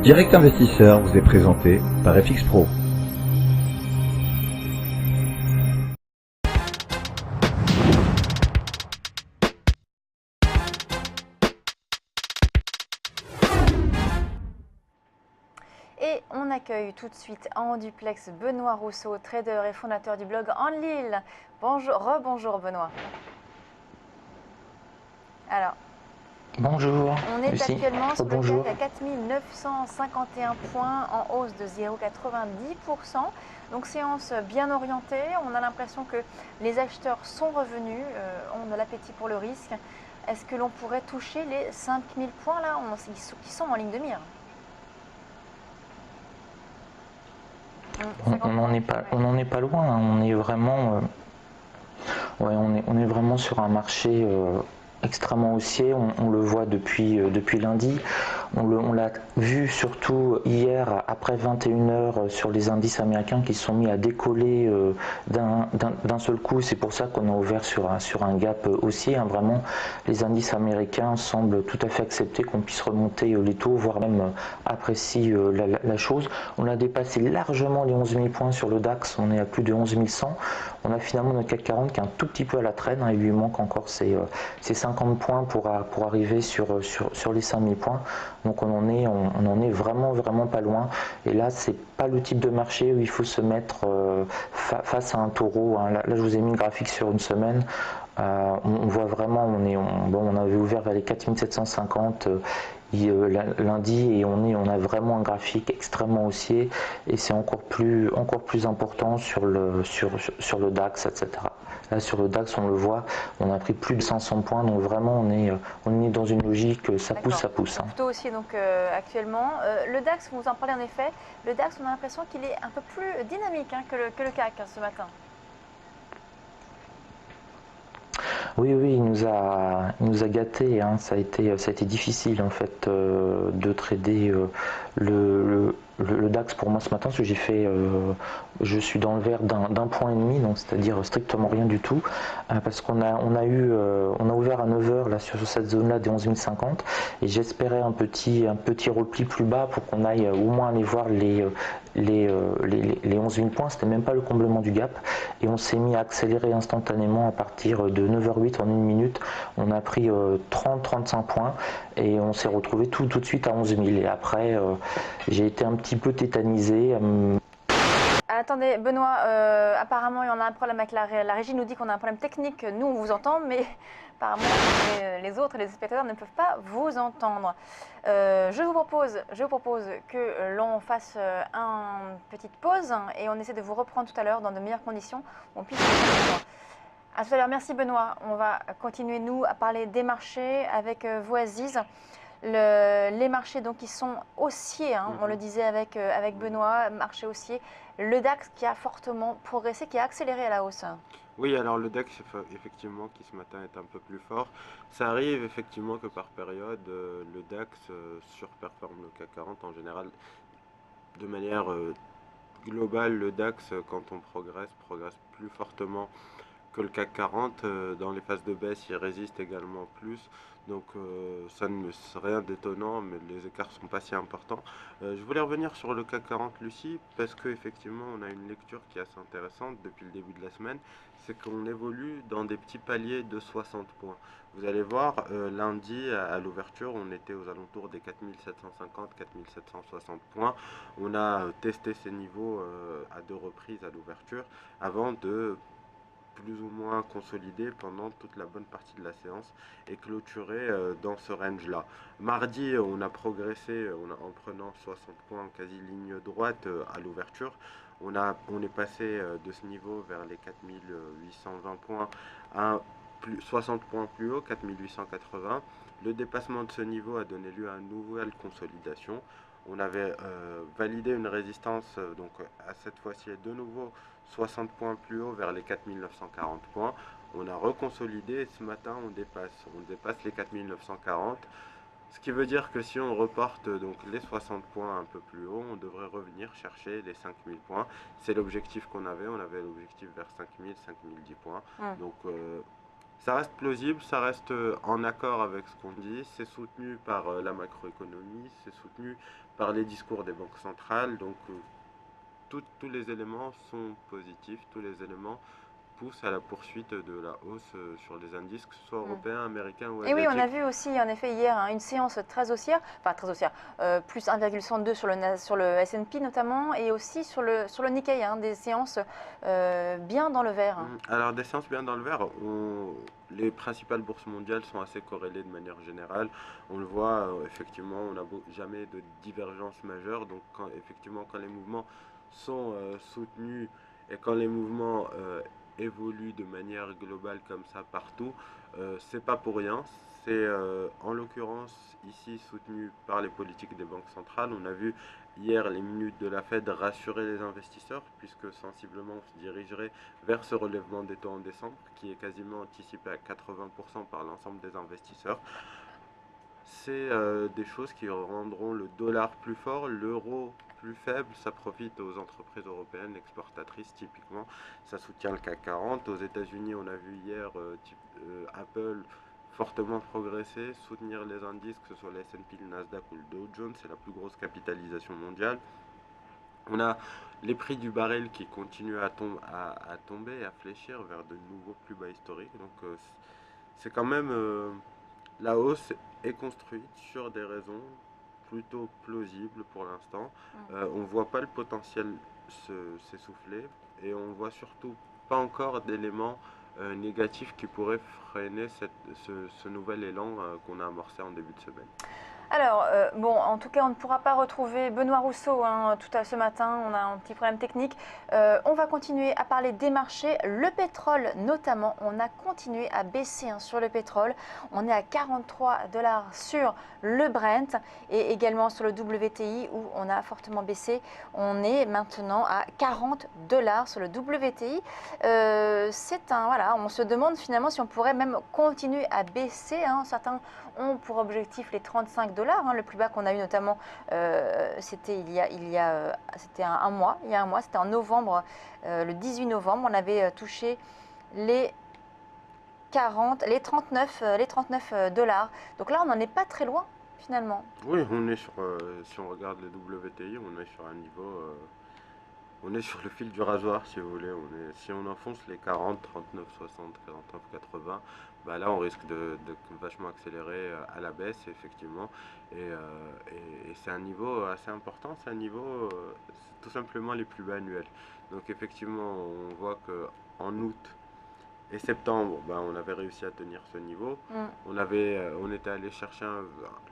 Direct Investisseur vous est présenté par FX Pro. Et on accueille tout de suite en duplex Benoît Rousseau, trader et fondateur du blog Enlil. Bonjour, rebonjour Benoît. Alors, Bonjour, on est Lucie. actuellement sur le Bonjour. CAC à 4951 points en hausse de 0,90%. Donc séance bien orientée, on a l'impression que les acheteurs sont revenus, on a l'appétit pour le risque. Est-ce que l'on pourrait toucher les 5000 points là, qui sont en ligne de mire? On n'en est pas, on n'en est pas loin, hein. On est vraiment, ouais, on est vraiment sur un marché extrêmement haussier. On le voit depuis lundi. On l'a vu surtout hier après 21 heures sur les indices américains qui se sont mis à décoller d'un seul coup. C'est pour ça qu'on a ouvert sur un gap haussier, hein. Vraiment, les indices américains semblent tout à fait accepter qu'on puisse remonter les taux, voire même apprécier la chose. On a dépassé largement les 11 000 points sur le DAX. On est à plus de 11 100. On a finalement notre CAC 40 qui est un tout petit peu à la traîne, hein. Il lui manque encore ces 50 points pour arriver sur les 5000 points. Donc on en est vraiment pas loin. Et là, c'est pas le type de marché où il faut se mettre face à un taureau, hein. Là, je vous ai mis une graphique sur une semaine. On voit vraiment, on avait ouvert vers les 4750 lundi et on a vraiment un graphique extrêmement haussier et c'est encore plus important sur le DAX, etc. Là sur le DAX, on le voit, on a pris plus de 500 points, donc vraiment on est dans une logique, ça pousse, hein. Plutôt aussi donc actuellement. Le DAX, vous en parlez en effet, le DAX, on a l'impression qu'il est un peu plus dynamique, hein, que le CAC, hein, ce matin. Oui, il nous a gâtés, hein. Ça a été difficile en fait de trader le DAX pour moi ce matin, parce que je suis dans le vert d'un point et demi, donc c'est-à-dire strictement rien du tout, parce qu'on a ouvert à 9 heures là sur cette zone-là des 11 050 et j'espérais un petit repli plus bas pour qu'on aille au moins aller voir les 11 000 points. C'était même pas le comblement du gap et on s'est mis à accélérer instantanément à partir de 9h08 en une minute. On a pris 30-35 points et on s'est retrouvé tout de suite à 11 000 et après j'ai été un petit peu tétanisé. Attendez, Benoît, apparemment il y en a un problème avec la régie nous dit qu'on a un problème technique, nous on vous entend, mais apparemment les autres, les spectateurs ne peuvent pas vous entendre. Je vous propose que l'on fasse une petite pause et on essaie de vous reprendre tout à l'heure dans de meilleures conditions, on puisse à tout à l'heure, merci Benoît. On va continuer nous à parler des marchés avec vous Aziz. Les marchés donc qui sont haussiers, hein, on le disait avec Benoît, marché haussier. Le DAX qui a fortement progressé, qui a accéléré à la hausse. Oui, alors le DAX, effectivement, qui ce matin est un peu plus fort. Ça arrive effectivement que par période, le DAX surperforme le CAC 40 en général. De manière globale, le DAX, quand on progresse plus fortement que le CAC 40. Dans les phases de baisse, il résiste également plus. Donc ça ne c'est rien d'étonnant, mais les écarts sont pas si importants. Je voulais revenir sur le CAC 40, Lucie, parce qu'effectivement, on a une lecture qui est assez intéressante depuis le début de la semaine. C'est qu'on évolue dans des petits paliers de 60 points. Vous allez voir, lundi à l'ouverture, on était aux alentours des 4750-4760 points. On a testé ces niveaux à deux reprises à l'ouverture avant de plus ou moins consolidé pendant toute la bonne partie de la séance et clôturé dans ce range-là. Mardi, on a progressé en prenant 60 points en quasi ligne droite à l'ouverture. On est passé de ce niveau vers les 4820 points à 60 points plus haut, 4880. Le dépassement de ce niveau a donné lieu à une nouvelle consolidation. On avait validé une résistance, donc à cette fois-ci de nouveau 60 points plus haut vers les 4940 points. On a reconsolidé et ce matin on dépasse les 4940. Ce qui veut dire que si on reporte donc les 60 points un peu plus haut, on devrait revenir chercher les 5000 points. C'est l'objectif qu'on avait. On avait l'objectif vers 5000, 5010 points. Donc Ça reste plausible, ça reste en accord avec ce qu'on dit, c'est soutenu par la macroéconomie, c'est soutenu par les discours des banques centrales, donc tous les éléments sont positifs, tous les éléments poussent à la poursuite de la hausse sur les indices, que ce soit européens, américains ou Et oui, on a asiatiques. vu aussi en effet hier une séance très haussière, enfin très haussière, plus 1,62 sur sur le S&P notamment, et aussi sur le Nikkei, des séances bien dans le vert. Alors, des séances bien dans le vert, les principales bourses mondiales sont assez corrélées de manière générale. On le voit, effectivement, on n'a jamais de divergence majeure. Donc, effectivement, quand les mouvements sont soutenus et quand les mouvements évoluent de manière globale comme ça partout, c'est pas pour rien. C'est en l'occurrence ici soutenu par les politiques des banques centrales. On a vu hier les minutes de la Fed rassurer les investisseurs, puisque sensiblement on se dirigerait vers ce relèvement des taux en décembre, qui est quasiment anticipé à 80% par l'ensemble des investisseurs. C'est des choses qui rendront le dollar plus fort, l'euro plus faible. Ça profite aux entreprises européennes exportatrices typiquement. Ça soutient le CAC 40. Aux États-Unis, on a vu hier Apple fortement progresser, soutenir les indices, que ce soit le S&P, le Nasdaq ou le Dow Jones. C'est la plus grosse capitalisation mondiale. On a les prix du baril qui continuent à tomber, à fléchir vers de nouveaux plus bas historiques. Donc c'est quand même la hausse est construite sur des raisons plutôt plausibles pour l'instant. On ne voit pas le potentiel s'essouffler et on voit surtout pas encore d'éléments négatifs qui pourraient freiner ce nouvel élan qu'on a amorcé en début de semaine. Alors, bon, en tout cas, on ne pourra pas retrouver Benoît Rousseau ce matin, on a un petit problème technique. On va continuer à parler des marchés, le pétrole notamment, on a continué à baisser sur le pétrole. On est à 43 $ sur le Brent et également sur le WTI où on a fortement baissé. On est maintenant à 40 $ sur le WTI. Voilà, on se demande finalement si on pourrait même continuer à baisser. Certains ont pour objectif les 35 $. Le plus bas qu'on a eu notamment, c'était c'était un mois. Il y a un mois, c'était en novembre, le 18 novembre, on avait touché les 39 $. Donc là, on n'en est pas très loin finalement. Oui, on est sur, si on regarde le WTI, on est sur un niveau, on est sur le fil du rasoir si vous voulez. Si on enfonce les 40, 39, 60, 49, 80, bah là on risque de vachement accélérer à la baisse effectivement. Et c'est un niveau assez important, c'est un niveau, c'est tout simplement les plus bas annuels. Donc effectivement on voit que en août et septembre, bah, on avait réussi à tenir ce niveau. On était allé chercher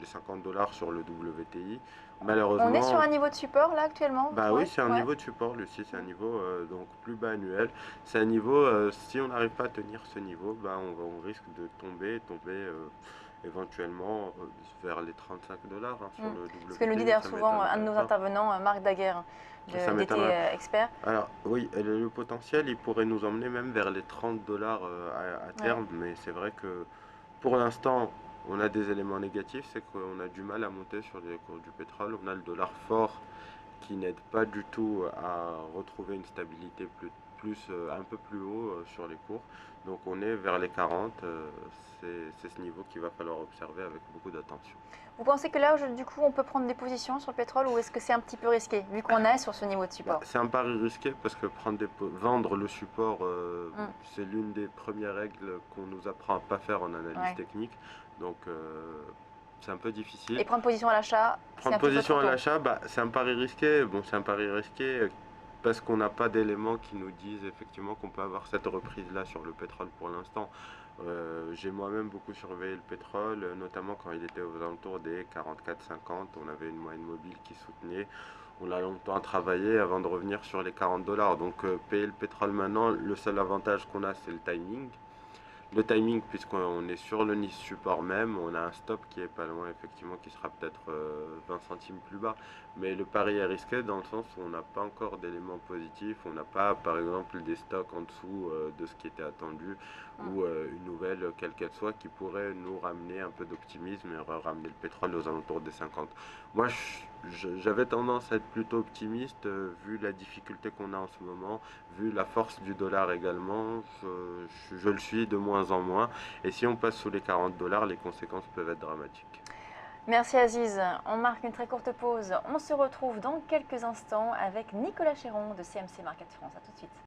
les 50 $ sur le WTI. Malheureusement, on est sur un niveau de support là actuellement. bah oui, c'est un niveau de support, Lucie, c'est un niveau donc plus bas annuel. C'est un niveau, si on n'arrive pas à tenir ce niveau, bah on risque de tomber éventuellement vers les 35 $ sur le WTI. Ce que nous dit d'ailleurs souvent un de nos intervenants, Marc Daguerre, d'ET Expert. Alors oui, le potentiel, il pourrait nous emmener même vers les 30 $ à terme, mais c'est vrai que pour l'instant, on a des éléments négatifs, c'est qu'on a du mal à monter sur les cours du pétrole. On a le dollar fort qui n'aide pas du tout à retrouver une stabilité un peu plus haut sur les cours. Donc on est vers les 40, c'est ce niveau qu'il va falloir observer avec beaucoup d'attention. Vous pensez que là, du coup, on peut prendre des positions sur le pétrole ou est-ce que c'est un petit peu risqué, vu qu'on est sur ce niveau de support? C'est un pari risqué parce que vendre le support, c'est l'une des premières règles qu'on nous apprend à pas faire en analyse technique. Donc c'est un peu difficile. Et prendre position à l'achat, Prendre position à l'achat, c'est un pari risqué. Bon, c'est un pari risqué parce qu'on n'a pas d'éléments qui nous disent effectivement qu'on peut avoir cette reprise-là sur le pétrole pour l'instant. J'ai moi-même beaucoup surveillé le pétrole, notamment quand il était aux alentours des 44-50. On avait une moyenne mobile qui soutenait. On a longtemps travaillé avant de revenir sur les 40 $. Donc payer le pétrole maintenant, le seul avantage qu'on a, c'est le timing. Le timing, puisqu'on est sur le niche support même, on a un stop qui est pas loin, effectivement, qui sera peut-être 20 centimes plus bas. Mais le pari est risqué dans le sens où on n'a pas encore d'éléments positifs, on n'a pas, par exemple, des stocks en dessous de ce qui était attendu, ou une nouvelle, quelle qu'elle soit, qui pourrait nous ramener un peu d'optimisme et ramener le pétrole aux alentours des 50. Moi, j'avais tendance à être plutôt optimiste vu la difficulté qu'on a en ce moment, vu la force du dollar également. Je le suis de moins en moins. Et si on passe sous les 40 dollars, les conséquences peuvent être dramatiques. Merci Aziz. On marque une très courte pause. On se retrouve dans quelques instants avec Nicolas Chéron de CMC Market France. A tout de suite.